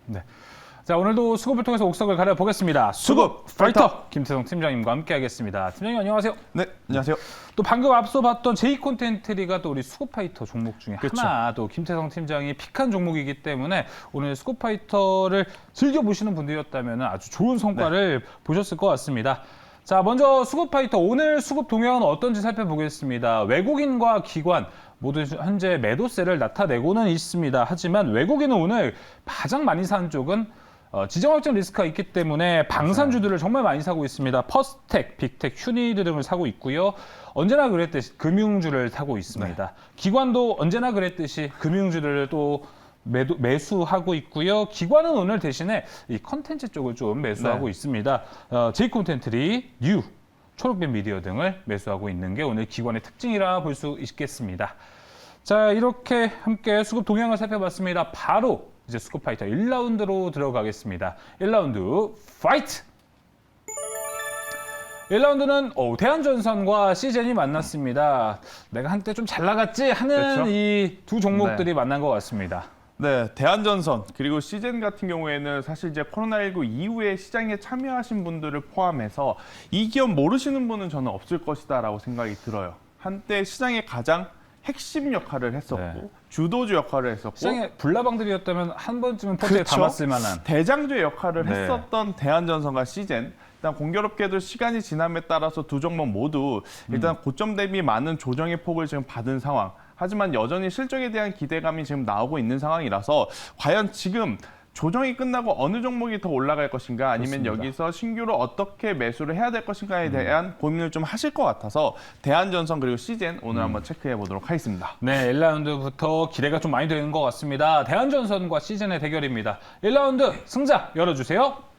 네. 자, 오늘도 수급을 통해서 옥석을 가려보겠습니다. 수급 파이터 김태성 팀장님과 함께하겠습니다. 팀장님 안녕하세요. 네, 안녕하세요. 또 방금 앞서 봤던 제이콘텐트리가 또 우리 수급 파이터 종목 중에 그쵸. 하나, 또 김태성 팀장이 픽한 종목이기 때문에 오늘 수급 파이터를 즐겨보시는 분들이었다면 아주 좋은 성과를 보셨을 것 같습니다. 자, 먼저 수급 파이터 오늘 수급 동향은 어떤지 살펴보겠습니다. 외국인과 기관 모두 현재 매도세를 나타내고는 있습니다. 하지만 외국인은 오늘 가장 많이 산 쪽은 지정 확정 리스크가 있기 때문에 방산주들을 정말 많이 사고 있습니다. 퍼스텍, 빅텍, 휴니드 등을 사고 있고요. 언제나 그랬듯이 금융주를 사고 있습니다. 기관도 언제나 그랬듯이 금융주들을 또 매수하고 있고요. 기관은 오늘 대신에 이 컨텐츠 쪽을 좀 매수하고 있습니다. 제이콘텐트리, 뉴, 초록빛 미디어 등을 매수하고 있는 게 오늘 기관의 특징이라 볼 수 있겠습니다. 자, 이렇게 함께 수급 동향을 살펴봤습니다. 바로 이제 수급 파이터 1라운드로 들어가겠습니다. 1라운드 파이트! 1라운드는 대한전선과 시젠이 만났습니다. 내가 한때 좀 잘 나갔지 하는 그렇죠? 이 두 종목들이 만난 것 같습니다. 네, 대한전선 그리고 시젠 같은 경우에는 사실 이제 코로나19 이후에 시장에 참여하신 분들을 포함해서 이 기업 모르시는 분은 저는 없을 것이다라고 생각이 들어요. 한때 시장의 가장 핵심 역할을 했었고 주도주 역할을 했었고 시장의 불나방들이었다면 한 번쯤은 포트에 그렇죠. 담았을 만한 대장주의 역할을 네. 했었던 대한전선과 시젠. 일단 공교롭게도 시간이 지남에 따라서 두 종목 모두 일단 고점 대비 많은 조정의 폭을 지금 받은 상황. 하지만 여전히 실적에 대한 기대감이 지금 나오고 있는 상황이라서 과연 지금 조정이 끝나고 어느 종목이 더 올라갈 것인가 아니면 그렇습니다. 여기서 신규로 어떻게 매수를 해야 될 것인가에 대한 고민을 좀 하실 것 같아서 대한전선 그리고 시젠 오늘 한번 체크해 보도록 하겠습니다. 네, 1라운드부터 기대가 좀 많이 되는 것 같습니다. 대한전선과 시즌의 대결입니다. 1라운드 승자 열어주세요.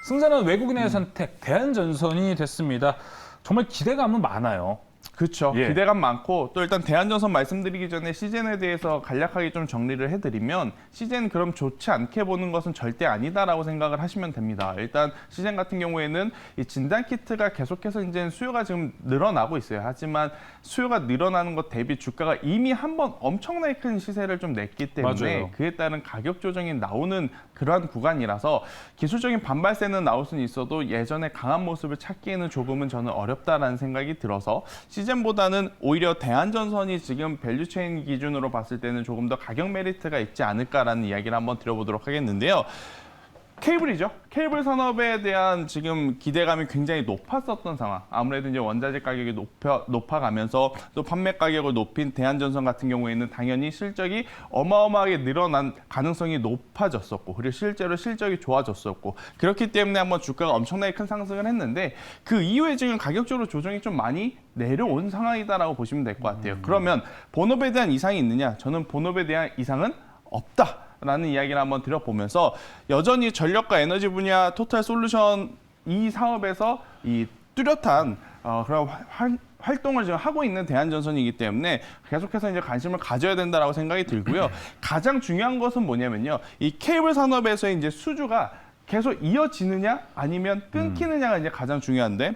승자는 외국인의 선택, 대한전선이 됐습니다. 정말 기대감은 많아요. 그렇죠. 예. 기대감 많고 또 일단 대한전선 말씀드리기 전에 시젠에 대해서 간략하게 좀 정리를 해드리면 시젠 그럼 좋지 않게 보는 것은 절대 아니다라고 생각을 하시면 됩니다. 일단 시젠 같은 경우에는 이 진단 키트가 계속해서 이제 수요가 지금 늘어나고 있어요. 하지만 수요가 늘어나는 것 대비 주가가 이미 한번 엄청나게 큰 시세를 좀 냈기 때문에 맞아요. 그에 따른 가격 조정이 나오는 그러한 구간이라서 기술적인 반발세는 나올 수는 있어도 예전에 강한 모습을 찾기에는 조금은 저는 어렵다라는 생각이 들어서 시젠보다는 오히려 대한전선이 지금 밸류체인 기준으로 봤을 때는 조금 더 가격 메리트가 있지 않을까라는 이야기를 한번 드려보도록 하겠는데요. 케이블이죠. 케이블 산업에 대한 지금 기대감이 굉장히 높았었던 상황. 아무래도 이제 원자재 가격이 높아가면서 또 판매 가격을 높인 대한전선 같은 경우에는 당연히 실적이 어마어마하게 늘어난 가능성이 높아졌었고, 그리고 실제로 실적이 좋아졌었고, 그렇기 때문에 한번 주가가 엄청나게 큰 상승을 했는데 그 이후에 지금 가격적으로 조정이 좀 많이 내려온 상황이다라고 보시면 될 것 같아요. 그러면 본업에 대한 이상이 있느냐? 저는 본업에 대한 이상은 없다. 라는 이야기를 한번 드려보면서 여전히 전력과 에너지 분야 토탈 솔루션 이 사업에서 이 뚜렷한 그런 활동을 지금 하고 있는 대한전선이기 때문에 계속해서 이제 관심을 가져야 된다라고 생각이 들고요. 가장 중요한 것은 뭐냐면요. 이 케이블 산업에서의 이제 수주가 계속 이어지느냐 아니면 끊기느냐가 이제 가장 중요한데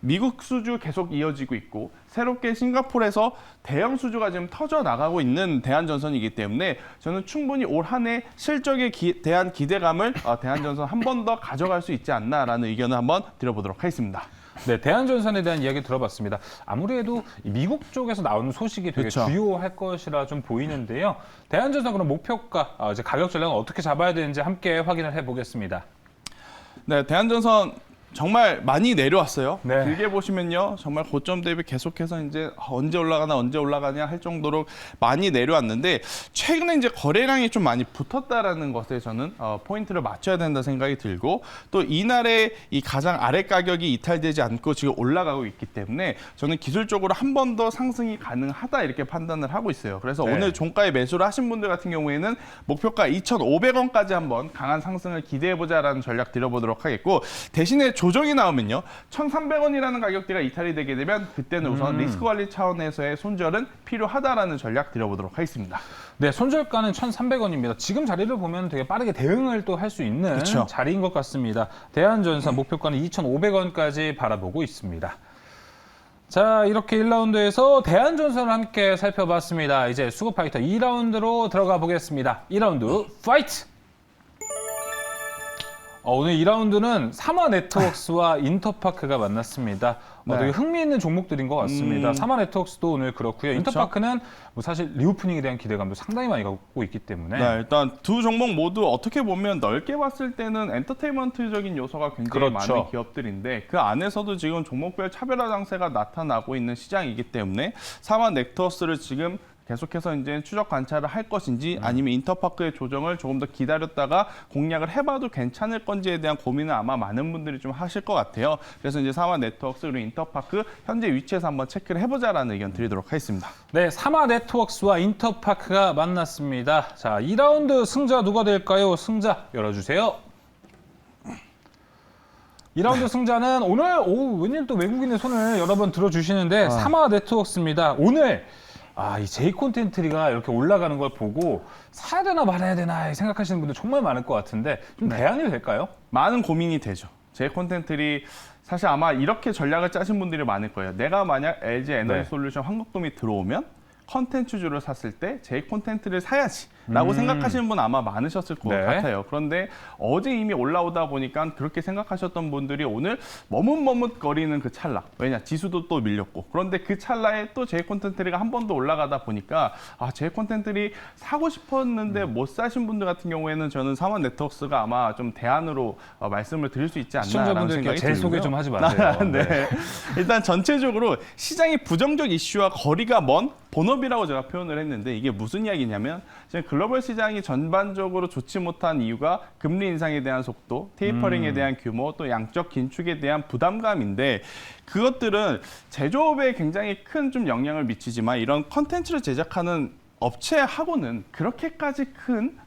미국 수주 계속 이어지고 있고 새롭게 싱가포르에서 대형 수주가 지금 터져 나가고 있는 대한전선이기 때문에 저는 충분히 올 한 해 실적에 대한 기대감을 대한전선 한 번 더 가져갈 수 있지 않나라는 의견을 한번 드려보도록 하겠습니다. 네, 대한전선에 대한 이야기 들어봤습니다. 아무래도 미국 쪽에서 나오는 소식이 되게 그렇죠. 주요할 것이라 좀 보이는데요. 대한전선 그럼 목표가 이제 가격 전략은 어떻게 잡아야 되는지 함께 확인을 해보겠습니다. 네, 대한전선 정말 많이 내려왔어요. 네. 길게 보시면요. 정말 고점 대비 계속해서 이제 언제 올라가냐 할 정도로 많이 내려왔는데 최근에 이제 거래량이 좀 많이 붙었다라는 것에 저는 포인트를 맞춰야 된다 생각이 들고 또 이날의 이 가장 아래 가격이 이탈되지 않고 지금 올라가고 있기 때문에 저는 기술적으로 한 번 더 상승이 가능하다 이렇게 판단을 하고 있어요. 그래서 네. 오늘 종가에 매수를 하신 분들 같은 경우에는 목표가 2,500원까지 한번 강한 상승을 기대해보자라는 전략 드려보도록 하겠고 대신에 조정이 나오면요. 1,300원이라는 가격대가 이탈이 되게 되면 그때는 우선 리스크 관리 차원에서의 손절은 필요하다라는 전략 드려보도록 하겠습니다. 네, 손절가는 1,300원입니다. 지금 자리를 보면 되게 빠르게 대응을 또 할 수 있는 그쵸. 자리인 것 같습니다. 대한전선 목표가는 2,500원까지 바라보고 있습니다. 자, 이렇게 1라운드에서 대안전선을 함께 살펴봤습니다. 이제 수급파이터 2라운드로 들어가 보겠습니다. 2라운드 파이트! 오늘 2라운드는 사마네트웍스와 인터파크가 만났습니다. 되게 흥미있는 종목들인 것 같습니다. 사마네트웍스도 오늘 그렇고요. 그렇죠? 인터파크는 뭐 사실 리오프닝에 대한 기대감도 상당히 많이 갖고 있기 때문에 네, 일단 두 종목 모두 어떻게 보면 넓게 봤을 때는 엔터테인먼트적인 요소가 굉장히 그렇죠. 많은 기업들인데 그 안에서도 지금 종목별 차별화 장세가 나타나고 있는 시장이기 때문에 사마네트웍스를 지금 계속해서 이제 추적 관찰을 할 것인지 아니면 인터파크의 조정을 조금 더 기다렸다가 공략을 해봐도 괜찮을 건지에 대한 고민을 아마 많은 분들이 좀 하실 것 같아요. 그래서 이제 사마네트웍스 그리고 인터파크 현재 위치에서 한번 체크를 해보자라는 의견 드리도록 하겠습니다. 네, 사마네트웍스와 인터파크가 만났습니다. 자, 2라운드 승자 누가 될까요? 승자 열어주세요. 2라운드 승자는 오늘 웬일 또 외국인의 손을 여러 번 들어주시는데 사마네트웍스입니다. 오늘 이 제이 콘텐츠가 이렇게 올라가는 걸 보고 사야 되나 말아야 되나 생각하시는 분들 정말 많을 것 같은데 좀 대안이 될까요? 많은 고민이 되죠. 제 콘텐츠들이 사실 아마 이렇게 전략을 짜신 분들이 많을 거예요. 내가 만약 LG 에너지 네. 솔루션 한국돔이 들어오면 컨텐츠주를 샀을 때 제 콘텐츠를 사야지라고 생각하시는 분 아마 많으셨을 것 네. 같아요. 그런데 어제 이미 올라오다 보니까 그렇게 생각하셨던 분들이 오늘 머뭇머뭇거리는 그 찰나. 왜냐? 지수도 또 밀렸고. 그런데 그 찰나에 또 제 콘텐츠가 한 번 더 올라가다 보니까 제 콘텐츠를 사고 싶었는데 못 사신 분들 같은 경우에는 저는 사마네트웍스가 아마 좀 대안으로 말씀을 드릴 수 있지 않나라는 시청자분들께 생각이 제 들고요. 소개 좀 하지 마세요. 네. 일단 전체적으로 시장이 부정적 이슈와 거리가 먼 본업이라고 제가 표현을 했는데 이게 무슨 이야기냐면 지금 글로벌 시장이 전반적으로 좋지 못한 이유가 금리 인상에 대한 속도, 테이퍼링에 대한 규모, 또 양적 긴축에 대한 부담감인데 그것들은 제조업에 굉장히 큰 좀 영향을 미치지만 이런 컨텐츠를 제작하는 업체하고는 그렇게까지 큰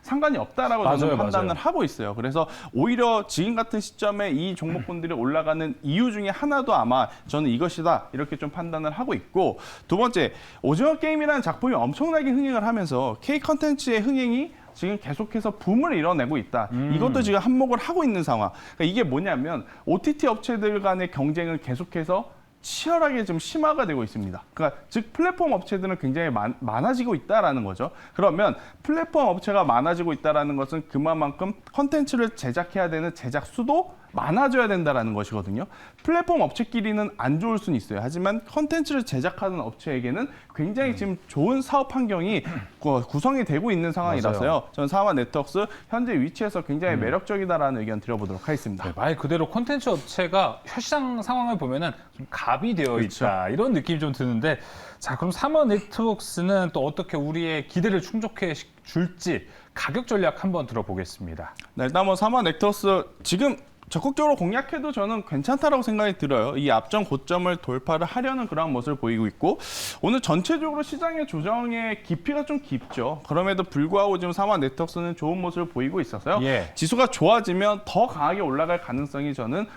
상관이 없다라고 저는 판단을 하고 있어요. 그래서 오히려 지금 같은 시점에 이 종목군들이 올라가는 이유 중에 하나도 아마 저는 이것이다 이렇게 좀 판단을 하고 있고 두 번째 오징어 게임이라는 작품이 엄청나게 흥행을 하면서 K 컨텐츠의 흥행이 지금 계속해서 붐을 이뤄내고 있다. 이것도 지금 한몫을 하고 있는 상황. 그러니까 이게 뭐냐면 OTT 업체들 간의 경쟁은 계속해서 치열하게 좀 심화가 되고 있습니다. 그러니까 즉 플랫폼 업체들은 굉장히 많아지고 있다라는 거죠. 그러면 플랫폼 업체가 많아지고 있다라는 것은 그만큼 컨텐츠를 제작해야 되는 제작 수도 많아져야 된다라는 것이거든요. 플랫폼 업체끼리는 안 좋을 수는 있어요. 하지만 컨텐츠를 제작하는 업체에게는 굉장히 지금 좋은 사업 환경이 구성이 되고 있는 상황이라서요. 맞아요. 저는 사마네트웍스 현재 위치에서 굉장히 매력적이다라는 의견 드려보도록 하겠습니다. 네, 말 그대로 콘텐츠 업체가 시장 상황을 보면은 좀 갑이 되어 있다 이런 느낌이 좀 드는데 자 그럼 사마네트웍스는 또 어떻게 우리의 기대를 충족해 줄지 가격 전략 한번 들어보겠습니다. 네, 일단 뭐 사마네트웍스 지금 적극적으로 공략해도 저는 괜찮다라고 생각이 들어요. 이 앞전 고점을 돌파를 하려는 그런 모습을 보이고 있고 오늘 전체적으로 시장의 조정의 깊이가 좀 깊죠. 그럼에도 불구하고 지금 사마네트웍스는 좋은 모습을 보이고 있어서요. 지수가 좋아지면 더 강하게 올라갈 가능성이 저는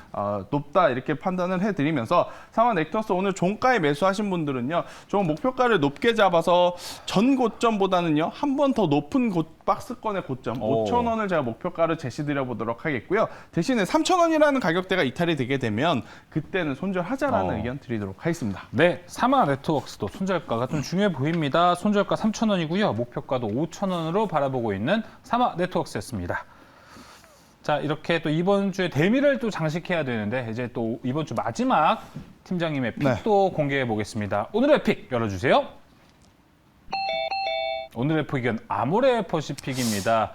높다 이렇게 판단을 해드리면서 사마네트웍스 오늘 종가에 매수하신 분들은요. 좀 목표가를 높게 잡아서 전 고점보다는요. 한 번 더 높은 박스권의 고점 5,000원을 제가 목표가를 제시드려 보도록 하겠고요. 대신에 3,000원이라는 가격대가 이탈이 되게 되면 그때는 손절하자라는 의견 드리도록 하겠습니다. 네, 사마네트웍스도 손절가가 좀 중요해 보입니다. 손절가 3,000원이고요. 목표가도 5,000원으로 바라보고 있는 사마네트웍스였습니다. 자, 이렇게 또 이번 주에 대미를 또 장식해야 되는데 이제 또 이번 주 마지막 팀장님의 픽도 공개해 보겠습니다. 오늘의 픽 열어주세요. 오늘의 픽은 아모레 퍼시픽입니다.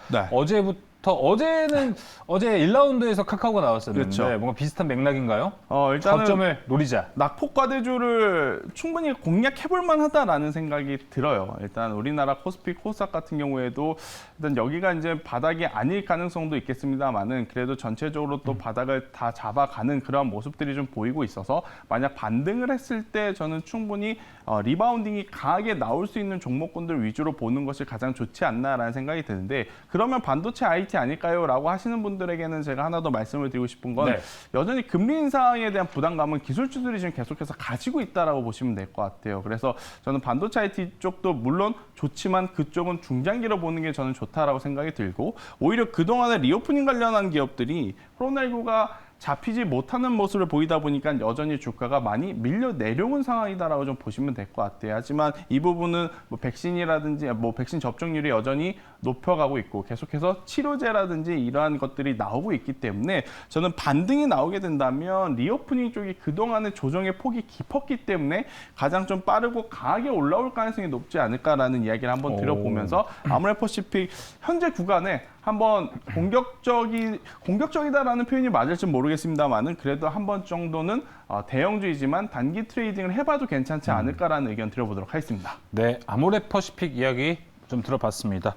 어제는 어제 1라운드에서 카카오가 나왔었는데 뭔가 비슷한 맥락인가요? 일단은 저점을 노리자. 낙폭과대주를 충분히 공략해볼 만하다라는 생각이 들어요. 일단 우리나라 코스피, 코스닥 같은 경우에도 일단 여기가 이제 바닥이 아닐 가능성도 있겠습니다만은 그래도 전체적으로 또 바닥을 다 잡아가는 그런 모습들이 좀 보이고 있어서 만약 반등을 했을 때 저는 충분히 리바운딩이 강하게 나올 수 있는 종목군들 위주로 보는 것이 가장 좋지 않나라는 생각이 드는데 그러면 반도체 IT 아닐까요? 라고 하시는 분들에게는 제가 하나 더 말씀을 드리고 싶은 건 여전히 금리 인상에 대한 부담감은 기술주들이 지금 계속해서 가지고 있다라고 보시면 될 것 같아요. 그래서 저는 반도체 IT 쪽도 물론 좋지만 그쪽은 중장기로 보는 게 저는 좋다라고 생각이 들고 오히려 그동안에 리오프닝 관련한 기업들이 코로나19가 잡히지 못하는 모습을 보이다 보니까 여전히 주가가 많이 밀려 내려온 상황이다라고 좀 보시면 될 것 같아요. 하지만 이 부분은 뭐 백신이라든지 뭐 백신 접종률이 여전히 높여가고 있고 계속해서 치료제라든지 이러한 것들이 나오고 있기 때문에 저는 반등이 나오게 된다면 리오프닝 쪽이 그동안의 조정의 폭이 깊었기 때문에 가장 좀 빠르고 강하게 올라올 가능성이 높지 않을까라는 이야기를 한번 드려보면서 아모레퍼시픽 현재 구간에 한번 공격적이다라는 표현이 맞을지 모르겠습니다만은 그래도 한 번 정도는 대형주이지만 단기 트레이딩을 해봐도 괜찮지 않을까라는 의견 드려보도록 하겠습니다. 네, 아모레퍼시픽 이야기 좀 들어봤습니다.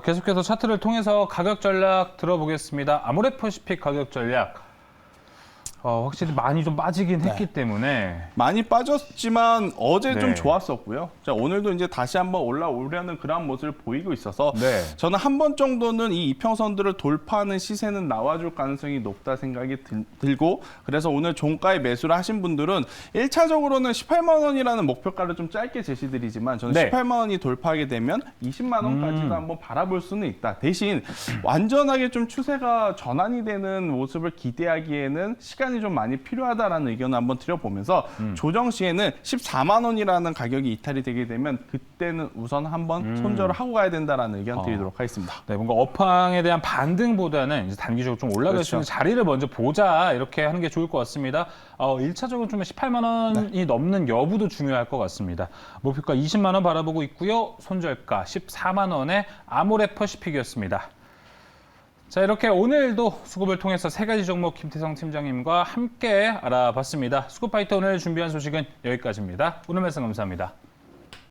계속해서 차트를 통해서 가격 전략 들어보겠습니다. 아모레퍼시픽 가격 전략. 확실히 많이 좀 빠지긴 했기 때문에 많이 빠졌지만 어제 네. 좀 좋았었고요. 자, 오늘도 이제 다시 한번 올라오려는 그런 모습을 보이고 있어서 네. 저는 한 번 정도는 이 이평선들을 돌파하는 시세는 나와줄 가능성이 높다 생각이 들고 그래서 오늘 종가에 매수를 하신 분들은 1차적으로는 18만 원이라는 목표가를 좀 짧게 제시드리지만 저는 네. 18만 원이 돌파하게 되면 20만 원까지도 한번 바라볼 수는 있다. 대신 완전하게 좀 추세가 전환이 되는 모습을 기대하기에는 시간이 좀 많이 필요하다라는 의견을 한번 드려보면서 조정 시에는 14만 원이라는 가격이 이탈이 되게 되면 그때는 우선 한번 손절을 하고 가야 된다라는 의견 드리도록 하겠습니다. 네, 뭔가 업황에 대한 반등보다는 이제 단기적으로 좀 올라갈 수 있는 자리를 먼저 보자 이렇게 하는 게 좋을 것 같습니다. 1차적으로 좀 18만 원이 넘는 여부도 중요할 것 같습니다. 목표가 20만 원 바라보고 있고요. 손절가 14만 원의 아모레퍼시픽이었습니다. 자, 이렇게 오늘도 수급을 통해서 세 가지 종목 김태성 팀장님과 함께 알아봤습니다. 수급파이터 오늘 준비한 소식은 여기까지입니다. 오늘 말씀 감사합니다.